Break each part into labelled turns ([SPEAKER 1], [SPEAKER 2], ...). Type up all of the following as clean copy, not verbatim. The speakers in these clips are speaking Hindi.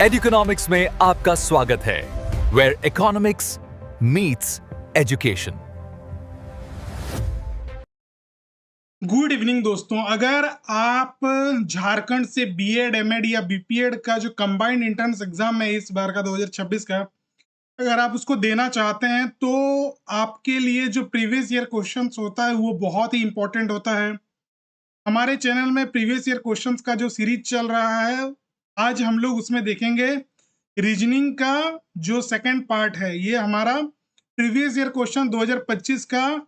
[SPEAKER 1] एडुकेनॉमिक्स में आपका स्वागत है, where economics meets education.
[SPEAKER 2] Good evening दोस्तों, अगर आप झारखंड से बीएड, एमएड या बीपीएड का जो कंबाइंड एंट्रेंस एग्जाम है इस बार का 2026 का, अगर आप उसको देना चाहते हैं तो आपके लिए जो प्रीवियस ईयर क्वेश्चंस होता है वो बहुत ही इंपॉर्टेंट होता है। हमारे चैनल में प्रीवियस ईयर क्वेश्चंस का जो सीरीज चल रहा है, आज हम लोग उसमें देखेंगे रीजनिंग का जो सेकंड पार्ट है। ये हमारा प्रीवियस ईयर क्वेश्चन 2025 का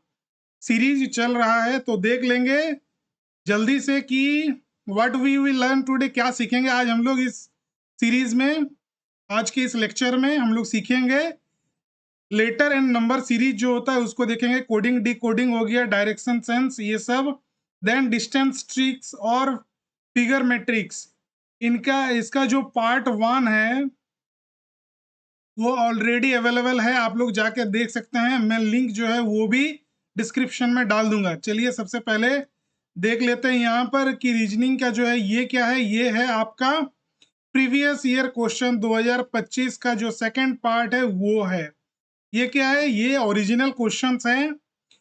[SPEAKER 2] सीरीज चल रहा है, तो देख लेंगे जल्दी से कि what we will learn today, क्या सीखेंगे आज हम लोग इस सीरीज में। आज के इस लेक्चर में हम लोग सीखेंगे लेटर एंड नंबर सीरीज जो होता है उसको देखेंगे, कोडिंग डी कोडिंग हो गया, डायरेक्शन सेंस, ये सब। देन डिस्टेंस ट्रिक्स और फिगर मैट्रिक्स, इसका जो पार्ट 1 है वो ऑलरेडी अवेलेबल है, आप लोग जाके देख सकते हैं। मैं लिंक जो है वो भी डिस्क्रिप्शन में डाल दूंगा। चलिए सबसे पहले देख लेते हैं यहाँ पर कि रीजनिंग का जो है ये क्या है। ये है आपका प्रीवियस ईयर क्वेश्चन 2025 का जो सेकंड पार्ट है वो है। ये क्या है, ये ओरिजिनल क्वेश्चंस हैं,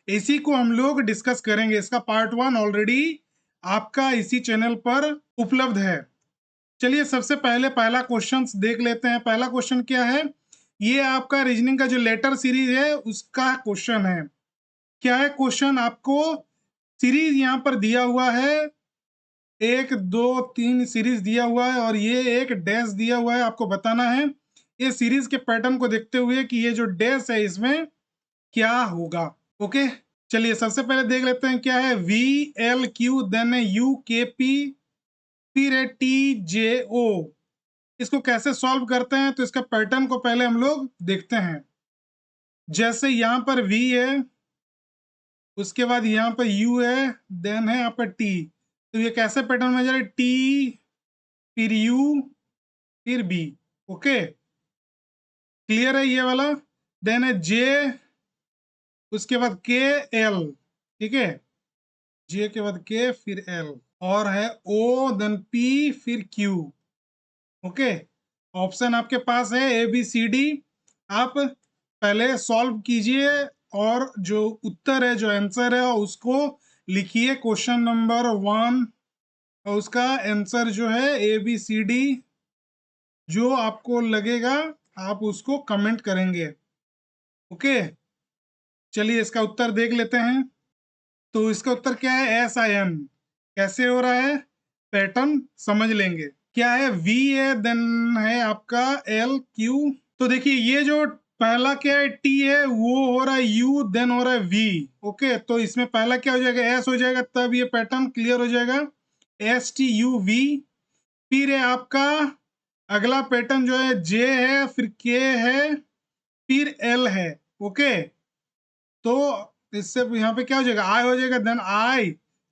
[SPEAKER 2] इसी को हम लोग डिस्कस करेंगे। इसका पार्ट 1 ऑलरेडी आपका इसी चैनल पर उपलब्ध है। चलिए सबसे पहले पहला क्वेश्चन देख लेते हैं। पहला क्वेश्चन क्या है, ये आपका रीजनिंग का जो लेटर सीरीज है उसका क्वेश्चन है। क्या है क्वेश्चन, आपको सीरीज यहाँ पर दिया हुआ है, 1 2 3 सीरीज दिया हुआ है और ये एक डैश दिया हुआ है। आपको बताना है ये सीरीज के पैटर्न को देखते हुए कि ये जो डैश है इसमें क्या होगा। ओके, चलिए सबसे पहले देख लेते हैं क्या है। वी एल क्यू, देन है यू के पी, फिर है टी जे ओ। इसको कैसे सॉल्व करते हैं, तो इसका पैटर्न को पहले हम लोग देखते हैं। जैसे यहाँ पर V है, उसके बाद यहाँ पर U है, देन है यहाँ पर T। तो ये कैसे पैटर्न में जा रहा है, T फिर U फिर B। ओके, क्लियर है ये वाला। देन है J, उसके बाद K L, ठीक है, J के बाद K फिर L, और है O, देन P फिर Q। ओके, ऑप्शन आपके पास है A B C D। आप पहले सॉल्व कीजिए और जो उत्तर है, जो आंसर है उसको लिखिए क्वेश्चन नंबर 1, और उसका आंसर जो है A B C D जो आपको लगेगा आप उसको कमेंट करेंगे। ओके, चलिए इसका उत्तर देख लेते हैं। तो इसका उत्तर क्या है, SIN। कैसे हो रहा है, पैटर्न समझ लेंगे। क्या है, V है, देन है आपका L Q। तो देखिए ये जो पहला क्या है, T है, वो हो रहा है U, देन हो रहा है V। ओके, तो इसमें पहला क्या हो जाएगा, S हो जाएगा, तब ये पैटर्न क्लियर हो जाएगा, STUV। फिर है आपका अगला पैटर्न जो है J है, फिर K है, फिर L है। ओके, तो इससे यहाँ पे क्या हो जाएगा, I हो जाएगा, देन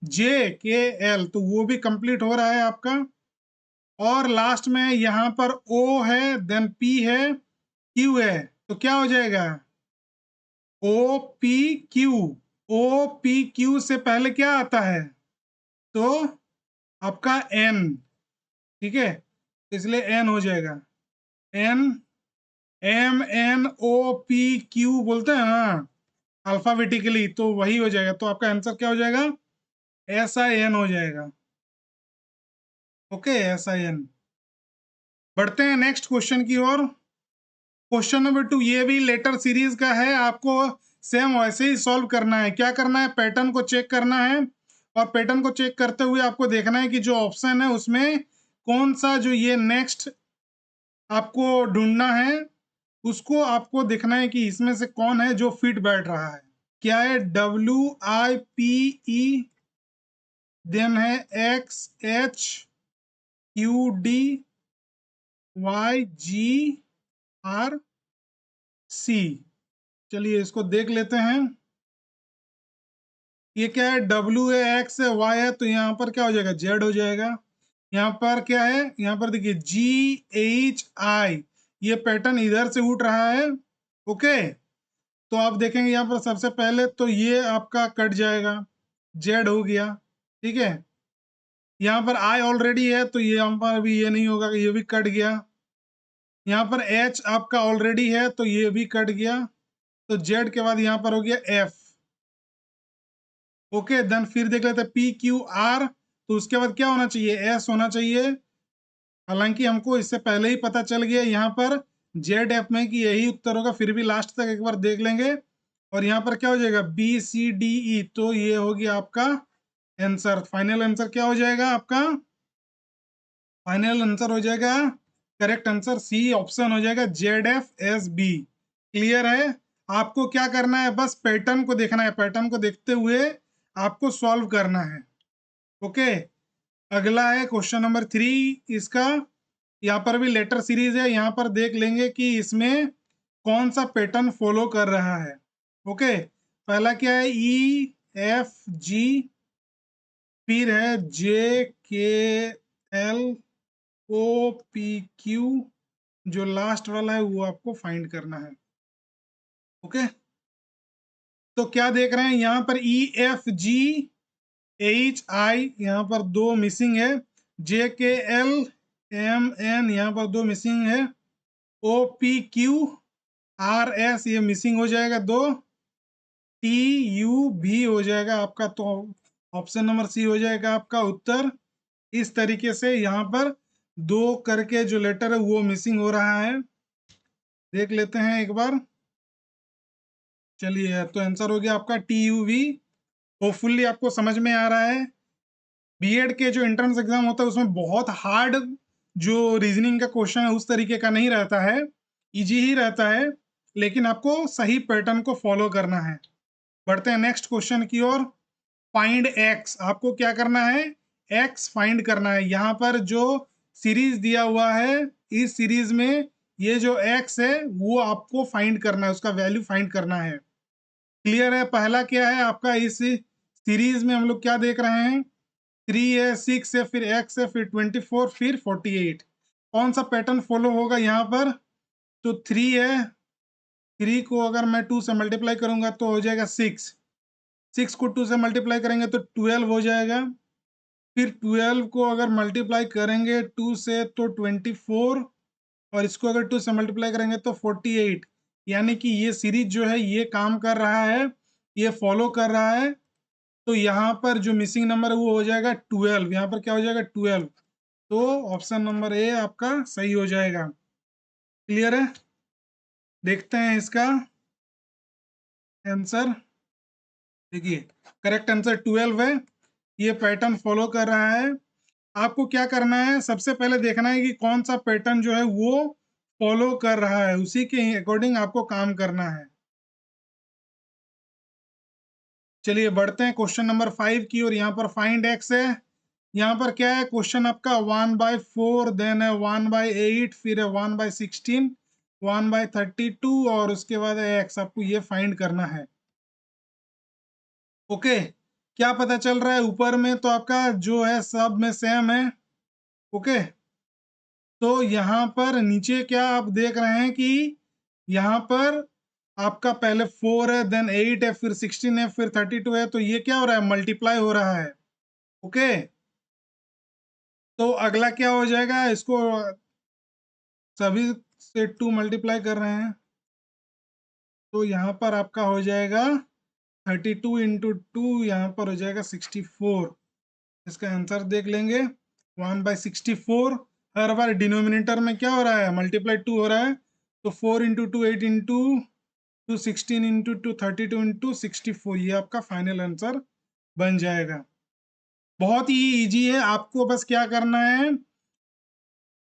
[SPEAKER 2] IJKL, तो वो भी कंप्लीट हो रहा है आपका। और लास्ट में यहाँ पर O है, देन P है, Q है, तो क्या हो जाएगा, OPQ। OPQ से पहले क्या आता है, तो आपका N, ठीक है, इसलिए N हो जाएगा, N MNOPQ बोलते हैं ना अल्फाबेटिकली, तो वही हो जाएगा। तो आपका आंसर क्या हो जाएगा, SIN हो जाएगा। Okay, SIN। बढ़ते हैं नेक्स्ट क्वेश्चन की ओर। क्वेश्चन नंबर 2, ये भी लेटर सीरीज का है, आपको सेम वैसे ही सॉल्व करना है। क्या करना है, पैटर्न को चेक करना है, और पैटर्न को चेक करते हुए आपको देखना है कि जो ऑप्शन है उसमें कौन सा जो ये नेक्स्ट आपको ढूंढना है, उसको आपको देखना है कि इसमें से कौन है जो फिट बैठ रहा है। क्या है, WIPE, देन है XHQDYGRC। चलिए इसको देख लेते हैं। ये क्या है, W है, X है, Y है, तो यहाँ पर क्या हो जाएगा, Z हो जाएगा। यहाँ पर क्या है, यहाँ पर देखिए GHI, ये पैटर्न इधर से उठ रहा है। ओके, तो आप देखेंगे यहाँ पर सबसे पहले तो ये आपका कट जाएगा, Z हो गया, ठीक है। यहाँ पर I ऑलरेडी है, तो ये यहाँ पर अभी ये नहीं होगा, ये भी कट गया। यहाँ पर एच आपका ऑलरेडी है तो ये भी कट गया, तो जेड के बाद यहाँ पर हो गया एफ। ओके, देन फिर देख लेते हैं पी क्यू आर, तो उसके बाद क्या होना चाहिए, एस होना चाहिए। हालांकि हमको इससे पहले ही पता चल गया यहाँ पर जेड एफ में कि यही उत्तर होगा, फिर भी लास्ट तक एक बार देख लेंगे। और यहाँ पर क्या हो जाएगा, बी सी डी ई, तो ये हो गया आपका आंसर। फाइनल आंसर क्या हो जाएगा आपका, फाइनल आंसर हो जाएगा, करेक्ट आंसर सी ऑप्शन हो जाएगा, Z F S B. Clear है। आपको क्या करना है, बस पैटर्न को देखना है, पैटर्न को देखते हुए आपको सॉल्व करना है। ओके, अगला है क्वेश्चन नंबर 3 इसका। यहाँ पर भी लेटर सीरीज है, यहाँ पर देख लेंगे कि इसमें कौन सा पैटर्न फॉलो कर रहा है। ओके, पहला क्या है, ई एफ जी, फिर है जे के एल ओ पी क्यू, जो लास्ट वाला है वो आपको फाइंड करना है। ओके, तो क्या देख रहे हैं यहाँ पर, E F G H I यहाँ पर दो मिसिंग है, जे के एल एम एन यहाँ पर दो मिसिंग है, O P Q R S ये मिसिंग हो जाएगा दो, टी यू भी हो जाएगा आपका, तो ऑप्शन नंबर सी हो जाएगा आपका उत्तर। इस तरीके से यहाँ पर दो करके जो लेटर है वो मिसिंग हो रहा है, देख लेते हैं एक बार। चलिए, तो आंसर हो गया आपका टी यू वी। होपफुली आपको समझ में आ रहा है। बीएड के जो एंट्रेंस एग्जाम होता है उसमें बहुत हार्ड जो रीजनिंग का क्वेश्चन है उस तरीके का नहीं रहता है, इजी ही रहता है, लेकिन आपको सही पैटर्न को फॉलो करना है। बढ़ते हैं नेक्स्ट क्वेश्चन की ओर। फाइंड एक्स, आपको क्या करना है, एक्स फाइंड करना है। यहाँ पर जो सीरीज दिया हुआ है, इस सीरीज में ये जो एक्स है वो आपको फाइंड करना है, उसका वैल्यू फाइंड करना है। क्लियर है। पहला क्या है आपका, इस सीरीज में हम लोग क्या देख रहे हैं, 3 है, 6 है, फिर एक्स है, फिर 24, फिर 48। कौन सा पैटर्न फॉलो होगा यहाँ पर, तो 3 है, 3 को अगर मैं 2 से मल्टीप्लाई करूंगा तो हो जाएगा 6, 6 को 2 से मल्टीप्लाई करेंगे तो 12 हो जाएगा, फिर 12 को अगर मल्टीप्लाई करेंगे 2 से तो 24, और इसको अगर 2 से मल्टीप्लाई करेंगे तो 48। यानी कि ये सीरीज जो है ये काम कर रहा है, ये फॉलो कर रहा है। तो यहाँ पर जो मिसिंग नंबर है वो हो जाएगा 12, यहाँ पर क्या हो जाएगा 12, तो ऑप्शन नंबर ए आपका सही हो जाएगा। क्लियर है। देखते हैं इसका आंसर। देखिए, करेक्ट आंसर 12 है, ये पैटर्न फॉलो कर रहा है। आपको क्या करना है, सबसे पहले देखना है कि कौन सा पैटर्न जो है वो फॉलो कर रहा है, उसी के अकॉर्डिंग आपको काम करना है। चलिए बढ़ते हैं क्वेश्चन नंबर 5 की और यहाँ पर फाइंड एक्स है। यहाँ पर क्या है क्वेश्चन आपका, 1/4, देन है 1/8, फिर है 1/16, 1/32 और उसके बाद है एक्स, आपको ये फाइंड करना है। ओके, क्या पता चल रहा है ऊपर में, तो आपका जो है सब में सेम है। ओके, तो यहाँ पर नीचे क्या आप देख रहे हैं कि यहाँ पर आपका पहले 4 है, देन 8 है, फिर 16 है, फिर 32 है, तो ये क्या हो रहा है, मल्टीप्लाई हो रहा है। ओके, तो अगला क्या हो जाएगा, इसको सभी से 2 मल्टीप्लाई कर रहे हैं, तो यहाँ पर आपका हो जाएगा 32 इंटू 2, यहाँ पर हो जाएगा 64। इसका आंसर देख लेंगे, 1/64। हर बार डिनोमिनेटर में क्या हो रहा है, मल्टीप्लाई 2 हो रहा है, तो 4 इंटू 2 8 इंटू 2 16 इंटू 2 32 इंटू 64, ये आपका फाइनल आंसर बन जाएगा। बहुत ही इजी है, आपको बस क्या करना है,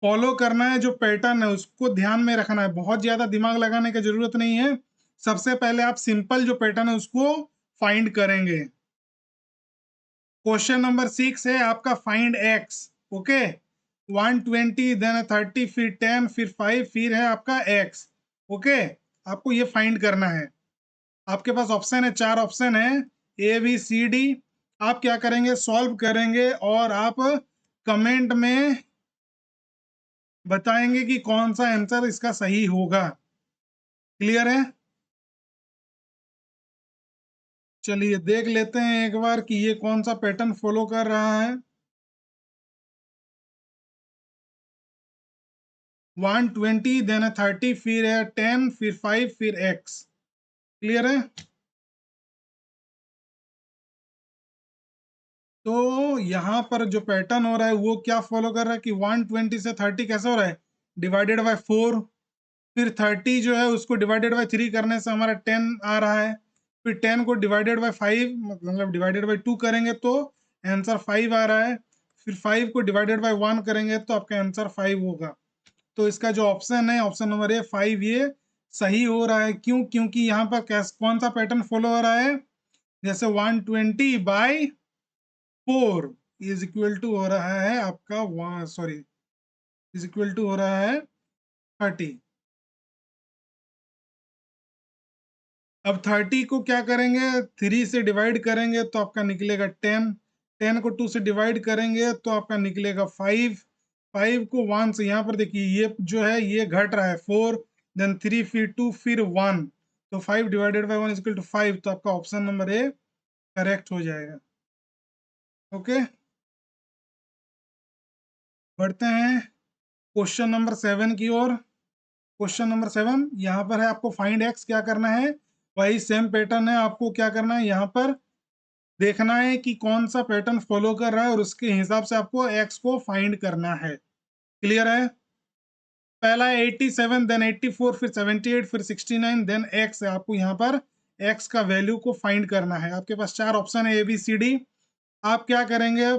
[SPEAKER 2] फॉलो करना है, जो पैटर्न है उसको ध्यान में रखना है, बहुत ज्यादा दिमाग लगाने की जरूरत नहीं है। सबसे पहले आप सिंपल जो पैटर्न है उसको फाइंड करेंगे। क्वेश्चन नंबर 6 है आपका, फाइंड एक्स। ओके, 120, देन 30, फिर 10, फिर 5, फिर है आपका एक्स। ओके, आपको ये फाइंड करना है। आपके पास ऑप्शन है, 4 ऑप्शन है, ए बी सी डी। आप क्या करेंगे, सॉल्व करेंगे और आप कमेंट में बताएंगे कि कौन सा आंसर इसका सही होगा। क्लियर है। चलिए देख लेते हैं एक बार कि ये कौन सा पैटर्न फॉलो कर रहा है। 120 देन है 30, फिर है 10, फिर 5, फिर x। क्लियर है? तो यहाँ पर जो पैटर्न हो रहा है वो क्या फॉलो कर रहा है कि 120 से 30 कैसे हो रहा है, डिवाइडेड बाय 4। फिर 30 जो है उसको डिवाइडेड बाय 3 करने से हमारा 10 आ रहा है। फिर 10 को डिवाइडेड बाय 5 मतलब डिवाइडेड बाय 2 करेंगे तो आंसर 5 आ रहा है। फिर 5 को डिवाइडेड बाय 1 करेंगे तो आपका आंसर 5 होगा। तो इसका जो ऑप्शन है, ऑप्शन नंबर ए 5, ये सही हो रहा है। क्यों? क्योंकि यहाँ पर कौन सा पैटर्न फॉलो हो रहा है, जैसे 120/4 इज इक्वल टू हो रहा है आपका सॉरी इज इक्वल टू हो रहा है 30। अब 30 को क्या करेंगे, 3 से डिवाइड करेंगे तो आपका निकलेगा 10। 10 को 2 से डिवाइड करेंगे तो आपका निकलेगा 5। 5 को 1 से, यहाँ पर देखिए ये जो है ये घट रहा है, 4 देन 3 फिर 2 फिर 1, तो 5 divided by 1 is equal to 5। तो आपका ऑप्शन नंबर ए करेक्ट हो जाएगा। ओके, बढ़ते हैं क्वेश्चन नंबर 7 की ओर। क्वेश्चन नंबर 7 यहाँ पर है, आपको फाइंड एक्स क्या करना है, वही सेम पैटर्न है। आपको क्या करना है, यहाँ पर देखना है कि कौन सा पैटर्न फॉलो कर रहा है और उसके हिसाब से आपको एक्स को फाइंड करना है। क्लियर है? पहला है 87, देन 84, फिर 78, फिर 69, देन एक्स है। आपको यहाँ पर एक्स का वैल्यू को फाइंड करना है। आपके पास 4 ऑप्शन है, ए बी सी डी। आप क्या करेंगे,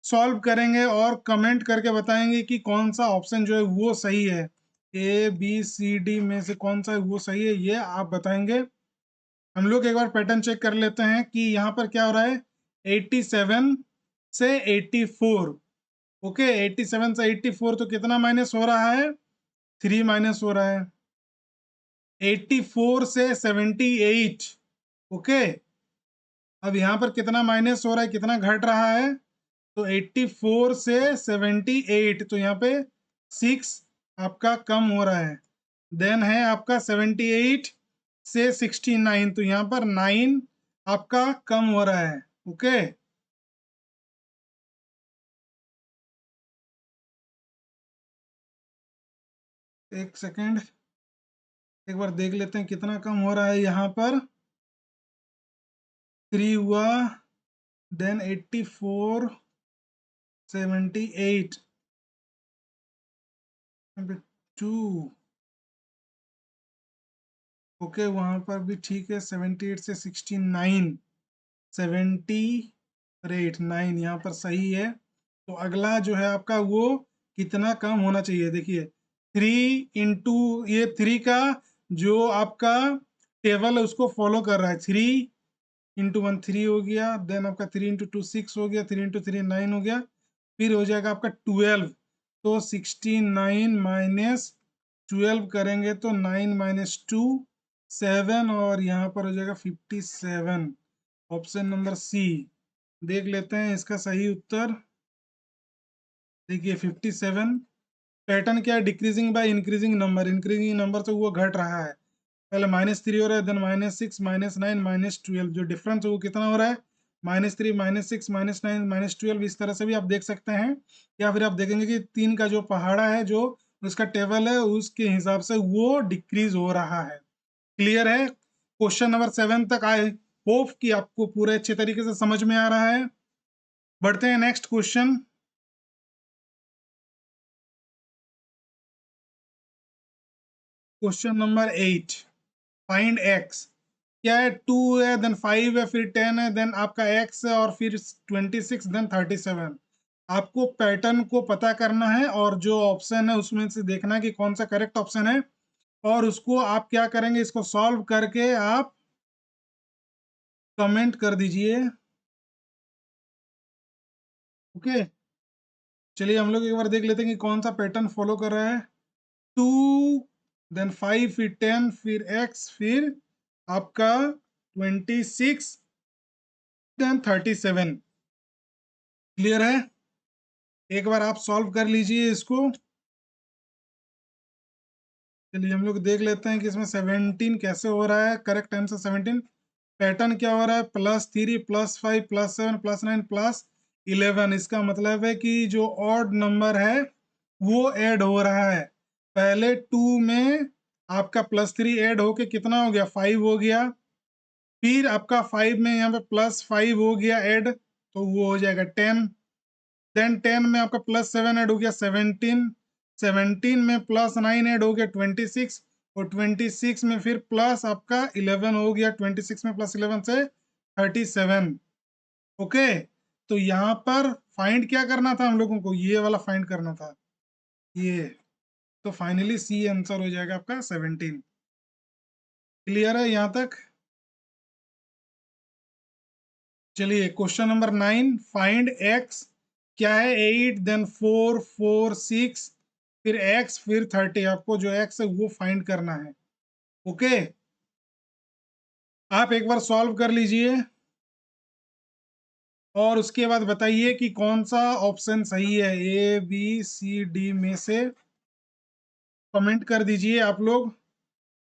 [SPEAKER 2] सॉल्व करेंगे और कमेंट करके बताएंगे कि कौन सा ऑप्शन जो है वो सही है। ए बी सी डी में से कौन सा वो सही है, ये आप बताएंगे। हम लोग एक बार पैटर्न चेक कर लेते हैं कि यहाँ पर क्या हो रहा है, 87 से 84। ओके, 87 से 84 तो कितना माइनस हो रहा है, 3 माइनस हो रहा है। 84 से 78। ओके, अब यहाँ पर कितना माइनस हो रहा है, कितना घट रहा है, तो 84 से 78, तो यहाँ पे 6 आपका कम हो रहा है। देन है आपका 78 से 69, तो यहाँ पर 9 आपका कम हो रहा है। ओके, एक सेकेंड, एक बार देख लेते हैं कितना कम हो रहा है। यहाँ पर 3 हुआ, देन 84, 78, 2। ओके, वहां पर भी ठीक है, 78 से 69, 78, 9 यहाँ पर सही है। तो अगला जो है आपका वो कितना कम होना चाहिए, देखिए 3 इंटू ये 3 का जो आपका टेबल है उसको फॉलो कर रहा है। 3 इंटू 1 3 हो गया, देन आपका 3 इंटू 2 6 हो गया, 3 इंटू 3 9 हो गया, फिर हो जाएगा आपका 12। तो 69 माइनस 12 करेंगे तो 9 माइनस 2 7, और यहाँ पर हो जाएगा 57। ऑप्शन नंबर सी देख लेते हैं इसका सही उत्तर। देखिए 57, पैटर्न क्या है, decreasing by increasing number. Increasing number से वो घट रहा है, पहले -3 हो रहा है, देन -6, -9, -12, जो डिफरेंस है वो कितना हो रहा है, -3, -6, -9, -12। इस तरह से भी आप देख सकते हैं, या फिर आप देखेंगे कि 3 का जो पहाड़ा है, जो उसका टेबल है, उसके हिसाब से वो डिक्रीज हो रहा है। क्लियर है? क्वेश्चन नंबर 7 तक आए, होप कि आपको पूरे अच्छे तरीके से समझ में आ रहा है। बढ़ते हैं next question. Question number 8, find x. क्या है, 2 है, देन 5 है, फिर 10 है, देन आपका x है, और फिर 26, देन 37। आपको पैटर्न को पता करना है और जो ऑप्शन है उसमें से देखना है कि कौन सा करेक्ट ऑप्शन है, और उसको आप क्या करेंगे, इसको सॉल्व करके आप कमेंट कर दीजिए। ओके, चलिए हम लोग एक बार देख लेते हैं कि कौन सा पैटर्न फॉलो कर रहा है। 2, देन 5, फिर 10, फिर x, फिर आपका 26, देन 37। क्लियर है? एक बार आप सॉल्व कर लीजिए इसको। चलिए हम लोग देख लेते हैं कि इसमें 17 कैसे हो रहा है। Correct answer 17। पैटर्न क्या हो रहा है, +3, +5, +7, +9, +11। इसका मतलब है कि जो ऑड नंबर है वो ऐड हो रहा है। पहले 2 में आपका +3 ऐड होके कितना हो गया, 5 हो गया। फिर आपका 5 में यहाँ पे +5 हो गया ऐड, तो वो हो जाएगा 10। देन 10 में आपका +7 ऐड हो गया 17। 17 में +9 ऐड हो गया 26। और 26 में फिर प्लस आपका 11 हो गया, 26 में +11 से 37। ओके, तो यहाँ पर फाइंड क्या करना था हम लोगों को, ये वाला फाइंड करना था, ये। तो फाइनली सी आंसर हो जाएगा आपका 17। क्लियर है यहाँ तक? चलिए क्वेश्चन नंबर 9, फाइंड एक्स। क्या है, 8 देन 4 4 6 फिर x फिर 30। आपको जो x है वो फाइंड करना है। ओके, आप एक बार सॉल्व कर लीजिए और उसके बाद बताइए कि कौन सा ऑप्शन सही है, ए बी सी डी में से कमेंट कर दीजिए आप लोग।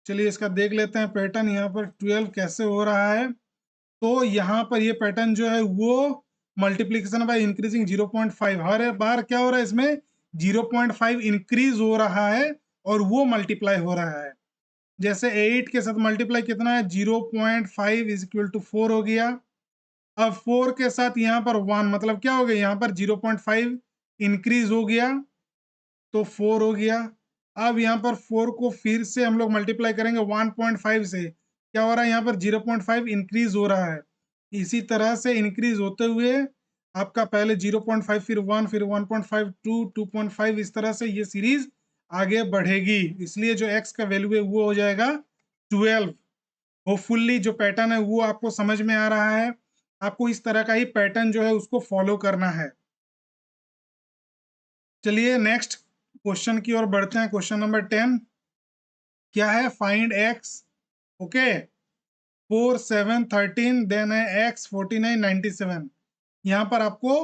[SPEAKER 2] चलिए इसका देख लेते हैं पैटर्न, यहाँ पर 12 कैसे हो रहा है। तो यहाँ पर ये पैटर्न जो है वो मल्टीप्लीकेशन बाय इंक्रीजिंग 0.5, हर बार क्या हो रहा है इसमें 0.5 इंक्रीज हो रहा है और वो मल्टीप्लाई हो रहा है। जैसे 8 के साथ मल्टीप्लाई कितना है, 0.5 इज इक्वल टू 4 हो गया। अब 4 के साथ यहाँ पर 1 मतलब क्या हो गया, यहाँ पर 0.5 इंक्रीज हो गया तो 4 हो गया। अब यहाँ पर 4 को फिर से हम लोग मल्टीप्लाई करेंगे 1.5 से, क्या हो रहा है यहाँ पर 0.5 इंक्रीज हो रहा है। इसी तरह से इंक्रीज होते हुए आपका पहले 0.5 फिर 1 फिर 1.5 2 2.5 इस तरह से ये सीरीज आगे बढ़ेगी। इसलिए जो x का वैल्यू है वो हो जाएगा 12। होपफुली जो पैटर्न है वो आपको समझ में आ रहा है। आपको इस तरह का ही पैटर्न जो है उसको फॉलो करना है। चलिए नेक्स्ट क्वेश्चन की ओर बढ़ते हैं। क्वेश्चन नंबर 10 क्या है, फाइंड x। ओके, 4 7 13 देन है x 49 97। यहाँ पर आपको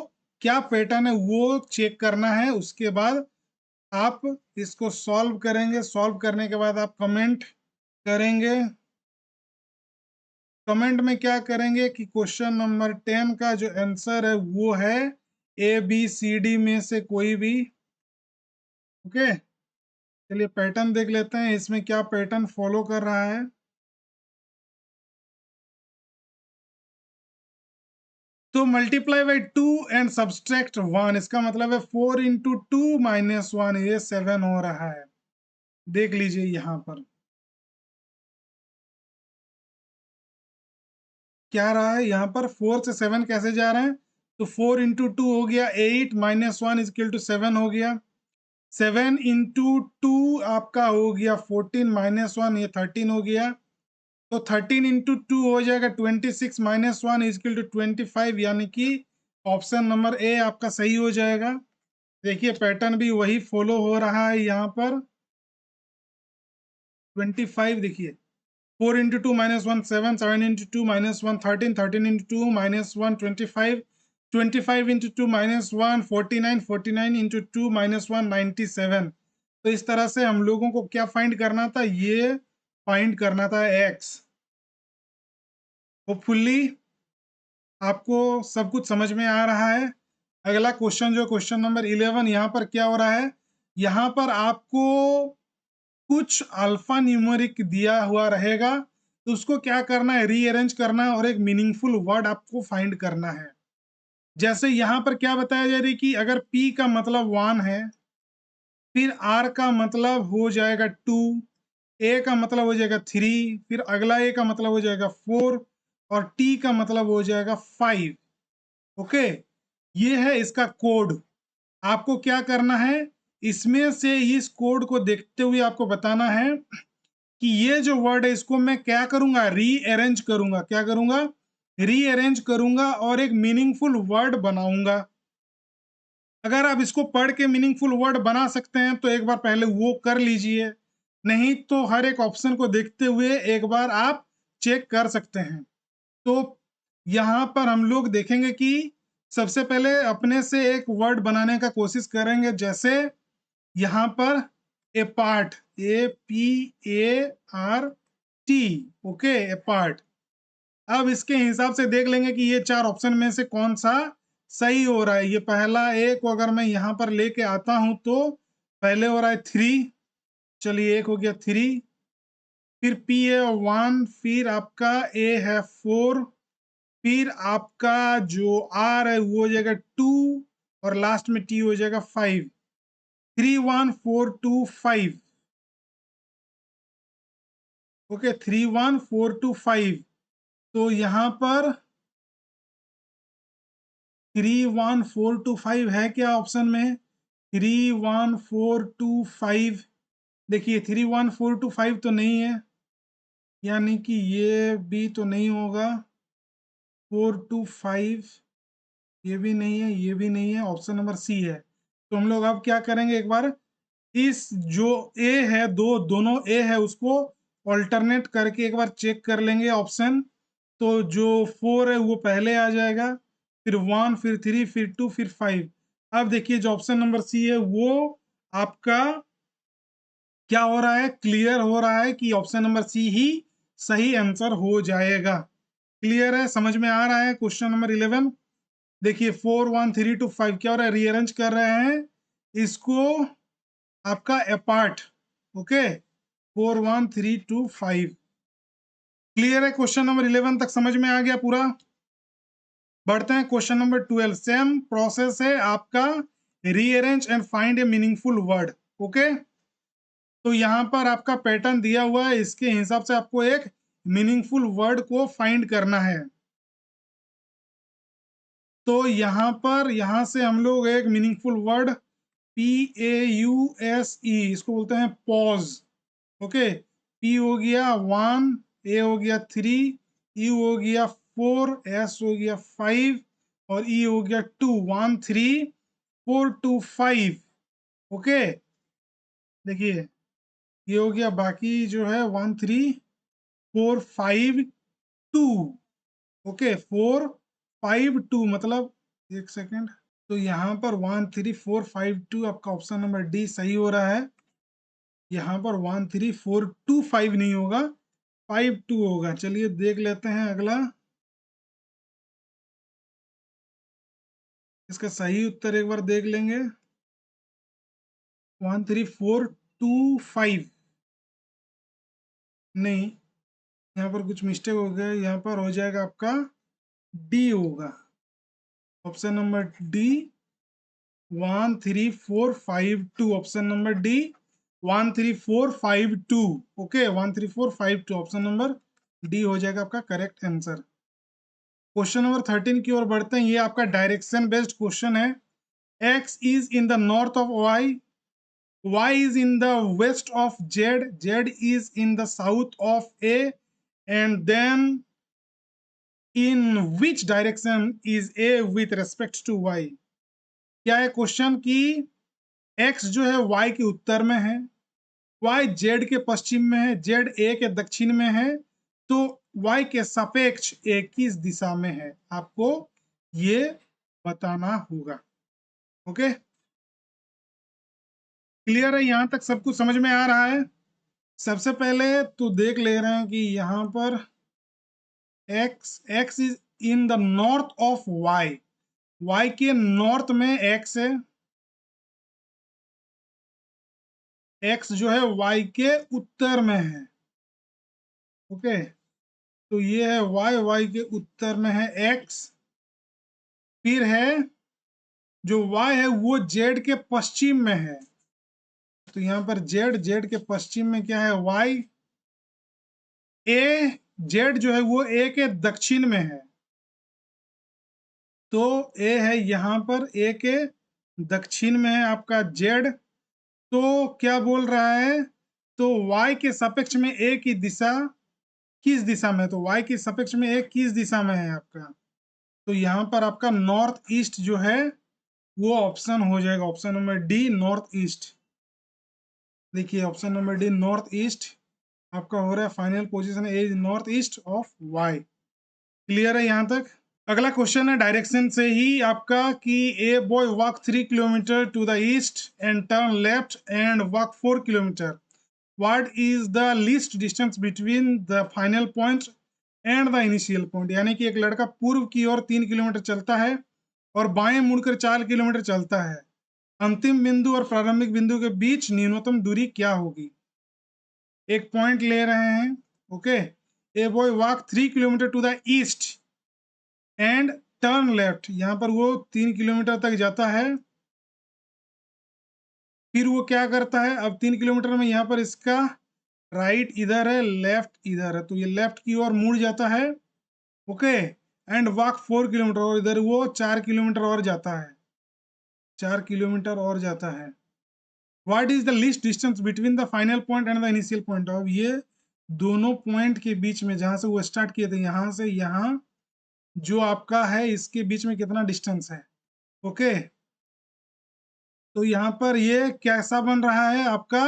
[SPEAKER 2] क्या पैटर्न है वो चेक करना है। उसके बाद आप इसको सॉल्व करेंगे, सॉल्व करने के बाद आप कमेंट करेंगे। कमेंट में क्या करेंगे कि क्वेश्चन नंबर 10 का जो आंसर है वो है ए बी सी डी में से कोई भी। ओके, चलिए पैटर्न देख लेते हैं इसमें क्या पैटर्न फॉलो कर रहा है। तो मल्टीप्लाई बाई 2 एंड सब्सट्रैक्ट 1, इसका मतलब है 4 इंटू 2 माइनस 1, ये 7 हो रहा है। देख लीजिए यहाँ पर क्या रहा है, यहाँ पर 4 से 7 कैसे जा रहे हैं, तो 4 इंटू 2 हो गया 8 माइनस 1 इजक्वल टू 7 हो गया। 7 इंटू 2 आपका हो गया 14 माइनस 1 ये 13 हो गया। तो 13 इंटू 2 हो जाएगा 26 माइनस 1 इजक्वल टू 25, यानी कि ऑप्शन नंबर ए आपका सही हो जाएगा। देखिए पैटर्न भी वही फॉलो हो रहा है यहाँ पर। 25 देखिए, 4 into 2 minus 1 7, 7 into 2 minus 1 13, 13 into 2 minus 1 25, 25 into 2 minus 1 49, 49 into 2 minus 1 97। तो इस तरह से हम लोगों को क्या फाइंड करना था, ये फाइंड करना था x। होपफुली आपको सब कुछ समझ में आ रहा है। अगला क्वेश्चन जो क्वेश्चन नंबर 11, यहाँ पर क्या हो रहा है, यहाँ पर आपको कुछ अल्फा न्यूमेरिक दिया हुआ रहेगा, तो उसको क्या करना है, रीअरेंज करना है और एक मीनिंगफुल वर्ड आपको फाइंड करना है। जैसे यहाँ पर क्या बताया जा रही है कि अगर p का मतलब 1 है, फिर r का मतलब हो जाएगा 2, a का मतलब हो जाएगा 3, फिर अगला a का मतलब हो जाएगा 4 और t का मतलब हो जाएगा 5। ओके, ये है इसका कोड। आपको क्या करना है, इसमें से इस कोड को देखते हुए आपको बताना है कि ये जो वर्ड है इसको मैं क्या करूंगा, रीअरेंज करूंगा। क्या करूंगा, रीअरेंज करूंगा और एक मीनिंगफुल वर्ड बनाऊंगा। अगर आप इसको पढ़ के मीनिंगफुल वर्ड बना सकते हैं तो एक बार पहले वो कर लीजिए, नहीं तो हर एक ऑप्शन को देखते हुए एक बार आप चेक कर सकते हैं। तो यहाँ पर हम लोग देखेंगे कि सबसे पहले अपने से एक वर्ड बनाने का कोशिश करेंगे। जैसे यहाँ पर ए पार्ट, APART, ओके, ए पार्ट। अब इसके हिसाब से देख लेंगे कि ये 4 ऑप्शन में से कौन सा सही हो रहा है। ये पहला ए को अगर मैं यहाँ पर लेके आता हूं तो पहले हो रहा है 3, चलिए एक हो गया 3, फिर P है 1, फिर आपका A है 4, फिर आपका जो R है वो हो जाएगा 2 और लास्ट में T हो जाएगा 5। 3 1 4 2 5। ओके 3 1 4 2 5। तो यहाँ पर 3 1 4 2 5 है क्या ऑप्शन में? 3 1 4 2 5। देखिए 3 1 4 2 5 तो नहीं है, यानी कि ये भी तो नहीं होगा। 4 2 5 ये भी नहीं है, ये भी नहीं है, ऑप्शन नंबर सी है। तो हम लोग अब क्या करेंगे, एक बार इस जो ए है, दोनों ए है उसको ऑल्टरनेट करके एक बार चेक कर लेंगे ऑप्शन। तो जो 4 है वो पहले आ जाएगा, फिर 1, फिर 3, फिर 2, फिर 5। अब देखिए जो ऑप्शन नंबर सी है वो आपका क्या हो रहा है, क्लियर हो रहा है कि ऑप्शन नंबर सी ही सही आंसर हो जाएगा। क्लियर है, समझ में आ रहा है? क्वेश्चन नंबर 11 देखिए 4 1 3 2 5 क्या हो रहा है, रीअरेंज कर रहे हैं इसको आपका अपार्ट। ओके 4 1 3 2 5। क्लियर है, क्वेश्चन नंबर 11 तक समझ में आ गया पूरा। बढ़ते हैं क्वेश्चन नंबर 12। सेम प्रोसेस है आपका, rearrange and find A meaningful word. Okay तो यहां पर आपका पैटर्न दिया हुआ है, इसके हिसाब से आपको एक मीनिंगफुल वर्ड को फाइंड करना है। तो यहां से हम लोग एक मीनिंगफुल वर्ड PAUSE इसको बोलते हैं पॉज। ओके P हो गया 1, A हो गया 3, U हो गया 4, S हो गया 5 और E हो गया 2। 1 3 4 2 5। ओके देखिए ये हो गया, बाकी जो है 1 3 4 5 2। ओके 4 5 2 मतलब, एक सेकेंड, तो यहाँ पर 1 3 4 5 2 आपका ऑप्शन नंबर डी सही हो रहा है। यहाँ पर 1 3 4 2 5 नहीं होगा, 5 2 होगा। चलिए देख लेते हैं अगला, इसका सही उत्तर एक बार देख लेंगे। 1 3 4 2 5 नहीं, यहाँ पर कुछ मिस्टेक हो गया, यहाँ पर हो जाएगा आपका डी होगा, option number D 1 3 4 5 2। Option number D 1 3 4 5 2। Okay 1 3 4 5 2 option number D हो जाएगा आपका करेक्ट आंसर। क्वेश्चन नंबर 13 की ओर बढ़ते हैं। ये आपका डायरेक्शन बेस्ड क्वेश्चन है। x is in the north of y, y is in the west of z, z is in the south of a, and then in which direction is a with respect to y। क्या है क्वेश्चन की x जो है y के उत्तर में है, y z के पश्चिम में है, z a के दक्षिण में है, तो y के सापेक्ष a किस दिशा में है, आपको ये बताना होगा। ओके क्लियर है, यहां तक सब कुछ समझ में आ रहा है? सबसे पहले तो देख ले रहे हैं कि यहाँ पर x is in the north of y के नॉर्थ में x है, x जो है y के उत्तर में है। ओके तो ये है y के उत्तर में है x। फिर है जो y है वो z के पश्चिम में है, तो यहाँ पर z के पश्चिम में क्या है y। a z जो है वो a के दक्षिण में है, तो a है यहाँ पर a के दक्षिण में है आपका z। तो क्या बोल रहा है, तो y के सापेक्ष में a की दिशा किस दिशा में है, तो y के सापेक्ष में a किस दिशा में है आपका, तो यहाँ पर आपका नॉर्थ ईस्ट जो है वो ऑप्शन हो जाएगा, option number D north east. देखिए option number D north east आपका हो रहा है final position A north east of Y. Clear है यहाँ तक? अगला क्वेश्चन है डायरेक्शन से ही आपका कि a boy walk 3 kilometre to the east and turn left and walk 4 kilometre, what is the least distance between the final point and the initial point. यानी कि एक लड़का पूर्व की ओर 3 किलोमीटर चलता है और बाएं मुड़कर 4 किलोमीटर चलता है, अंतिम बिंदु और प्रारंभिक बिंदु के बीच न्यूनतम दूरी क्या होगी। एक पॉइंट ले रहे हैं, okay. A boy walk 3 kilometre to the east and turn left, यहाँ पर वो 3 किलोमीटर तक जाता है, फिर वो क्या करता है, अब 3 किलोमीटर में यहाँ पर इसका राइट इधर है, लेफ्ट इधर है, तो ये लेफ्ट की ओर मुड़ जाता है, ओके। एंड वॉक 4 किलोमीटर, और इधर वो 4 किलोमीटर और जाता है, 4 किलोमीटर और जाता है। What is the least distance between the final point and the initial point, अब ये दोनों पॉइंट के बीच में जहां से वो स्टार्ट किए थे, यहाँ से यहाँ जो आपका है इसके बीच में कितना डिस्टेंस है, ओके। तो यहाँ पर ये कैसा बन रहा है आपका,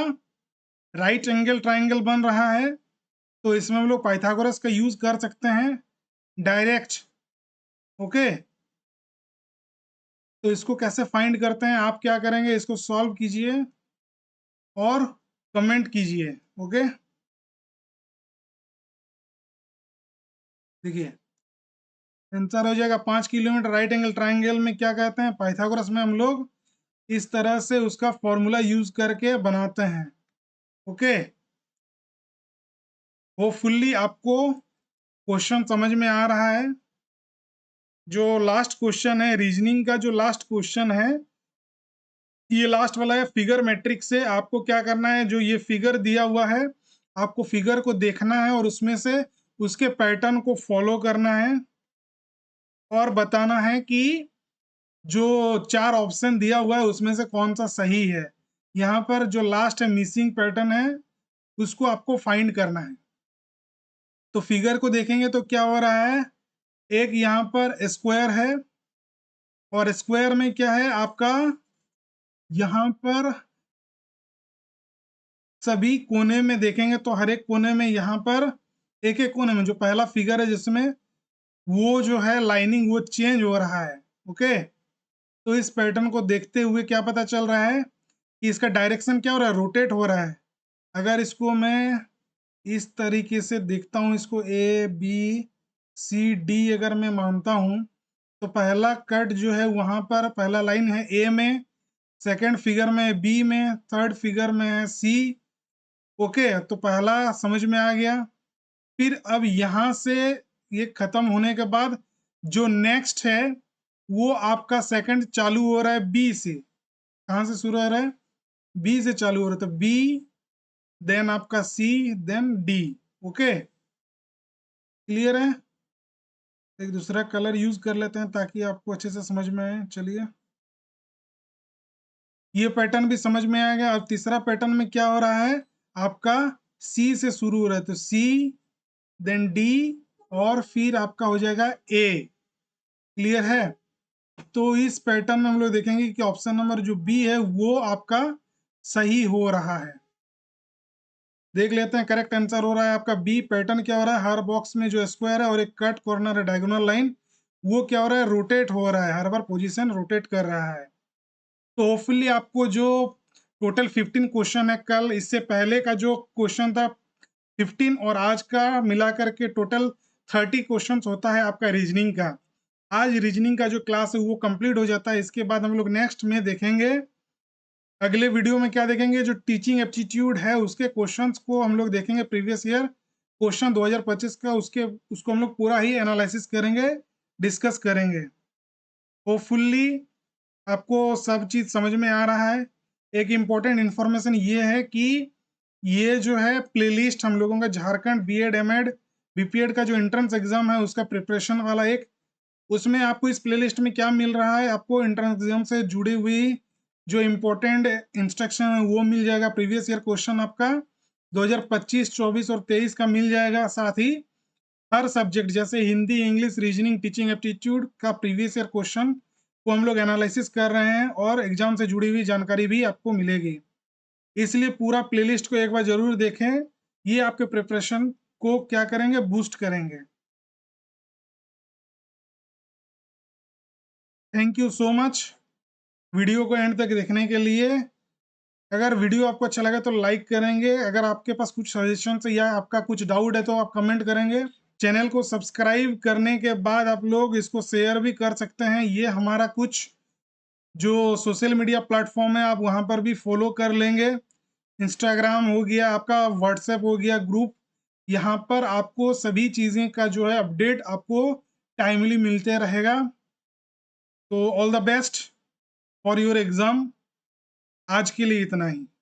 [SPEAKER 2] राइट एंगल ट्राइंगल बन रहा है, तो इसमें हम लोग पाइथागोरस का यूज कर सकते हैं डायरेक्ट, ओके। तो इसको कैसे फाइंड करते हैं, आप क्या करेंगे, इसको सॉल्व कीजिए और कमेंट कीजिए, ओके। देखिए आंसर हो जाएगा 5 किलोमीटर। राइट एंगल ट्राइंगल में क्या कहते हैं, पाइथागोरस में हम लोग इस तरह से उसका फॉर्मूला यूज करके बनाते हैं, ओके। होपफुली आपको क्वेश्चन समझ में आ रहा है। जो लास्ट क्वेश्चन है रीजनिंग का, जो लास्ट क्वेश्चन है ये लास्ट वाला है फिगर मैट्रिक से। आपको क्या करना है, जो ये फिगर दिया हुआ है आपको फिगर को देखना है और उसमें से उसके पैटर्न को फॉलो करना है और बताना है कि जो 4 ऑप्शन दिया हुआ है उसमें से कौन सा सही है। यहाँ पर जो लास्ट है मिसिंग पैटर्न है उसको आपको फाइंड करना है। तो फिगर को देखेंगे तो क्या हो रहा है, एक यहाँ पर स्क्वायर है और स्क्वायर में क्या है आपका, यहाँ पर सभी कोने में देखेंगे तो हर एक कोने में यहाँ पर एक एक कोने में जो पहला फिगर है जिसमें वो जो है लाइनिंग वो चेंज हो रहा है, ओके। तो इस पैटर्न को देखते हुए क्या पता चल रहा है कि इसका डायरेक्शन क्या हो रहा है, रोटेट हो रहा है। अगर इसको मैं इस तरीके से देखता हूँ, इसको ए बी सी डी अगर मैं मानता हूँ, तो पहला कट जो है वहां पर पहला लाइन है ए में, सेकंड फिगर में बी में, थर्ड फिगर में है सी, ओके। तो पहला समझ में आ गया। फिर अब यहाँ से ये खत्म होने के बाद जो नेक्स्ट है वो आपका सेकंड चालू हो रहा है बी से। कहाँ से शुरू हो रहा है, बी से चालू हो रहा है, तो बी देन आपका सी देन डी, ओके। क्लियर है। एक दूसरा कलर यूज कर लेते हैं ताकि आपको अच्छे से समझ में आए। चलिए ये पैटर्न भी समझ में आ गया। अब तीसरा पैटर्न में क्या हो रहा है आपका, सी से शुरू हो रहा है, तो सी देन डी और फिर आपका हो जाएगा ए। क्लियर है। तो इस पैटर्न में हम लोग देखेंगे कि ऑप्शन नंबर जो बी है वो आपका सही हो रहा है। देख लेते हैं करेक्ट आंसर हो रहा है आपका बी। पैटर्न क्या हो रहा है, हर बॉक्स में जो स्क्वायर है और एक कट कॉर्नर है डायगोनल लाइन, वो क्या हो रहा है, रोटेट हो रहा है, हर बार पोजीशन रोटेट कर रहा है। तो होपफुली आपको जो टोटल 15 क्वेश्चन है, कल इससे पहले का जो क्वेश्चन था 15 और आज का मिला करके टोटल 30 क्वेश्चंस होता है आपका रीजनिंग का। आज रीजनिंग का जो क्लास है वो कंप्लीट हो जाता है। इसके बाद हम लोग नेक्स्ट में देखेंगे, अगले वीडियो में क्या देखेंगे, जो टीचिंग एप्टीट्यूड है उसके क्वेश्चंस को हम लोग देखेंगे, प्रीवियस ईयर क्वेश्चन 2025 का, उसको हम लोग पूरा ही एनालिसिस करेंगे, डिस्कस करेंगे। होपफुली आपको सब चीज समझ में आ रहा है। एक इम्पोर्टेंट इन्फॉर्मेशन ये है कि ये जो है प्लेलिस्ट हम लोगों का झारखंड बीएड एमएड बीपीएड का जो एंट्रेंस एग्जाम है उसका प्रिपरेशन वाला एक, उसमें आपको इस प्लेलिस्ट में क्या मिल रहा है, आपको एंट्रेंस एग्जाम से जुड़ी हुई जो इम्पोर्टेंट इंस्ट्रक्शन है वो मिल जाएगा। प्रीवियस ईयर क्वेश्चन आपका 2025, 24 और 23 का मिल जाएगा। साथ ही हर सब्जेक्ट जैसे Hindi, English, reasoning, teaching aptitude का प्रीवियस ईयर क्वेश्चन को हम लोग एनालिसिस कर रहे हैं और एग्जाम से जुड़ी हुई जानकारी भी आपको मिलेगी। इसलिए पूरा प्लेलिस्ट को एक बार जरूर देखें, ये आपके प्रिपरेशन को क्या करेंगे, बूस्ट करेंगे। Thank you so much video को एंड तक देखने के लिए। अगर वीडियो आपको अच्छा लगा तो लाइक करेंगे, अगर आपके पास कुछ सजेशन या आपका कुछ डाउट है तो आप कमेंट करेंगे। चैनल को सब्सक्राइब करने के बाद आप लोग इसको शेयर भी कर सकते हैं। ये हमारा कुछ जो सोशल मीडिया प्लेटफॉर्म है आप वहां पर भी फॉलो कर लेंगे। इंस्टाग्राम हो गया, आपका व्हाट्सएप हो गया ग्रुप, यहाँ पर आपको सभी चीज़ें का जो है अपडेट आपको टाइमली मिलते रहेगा। तो all the best for your exam. आज के लिए इतना ही।